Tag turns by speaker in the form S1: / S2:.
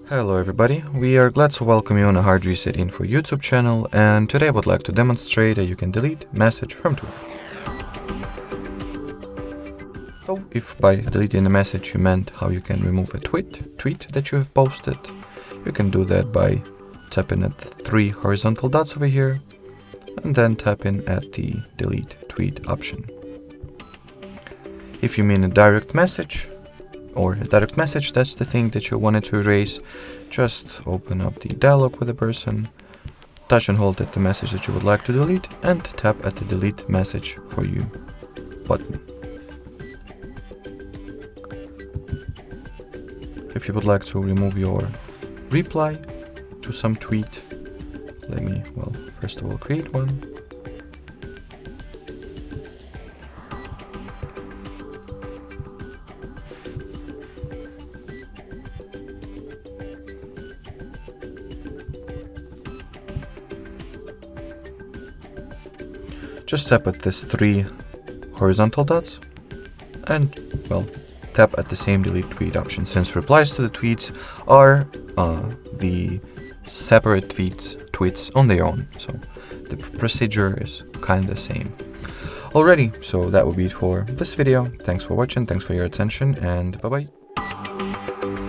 S1: Hello everybody, we are glad to welcome you on a HardReset.Info YouTube channel, and today I would like to demonstrate that you can delete message from Twitter. So if by deleting the message you meant how you can remove a tweet that you have posted, you can do that by tapping at the three horizontal dots over here and then tapping at the delete tweet option. If you mean a direct message, that's the thing that you wanted to erase, just open up the dialog with the person, touch and hold at the message that you would like to delete, and tap at the delete message for you button. If you would like to remove your reply to some tweet, let me, first of all, create one. Just tap at these three horizontal dots and, tap at the same delete tweet option, since replies to the tweets are the separate tweets on their own. So the procedure is kind of the same. Alrighty, so that will be it for this video. Thanks for watching, thanks for your attention, and bye-bye.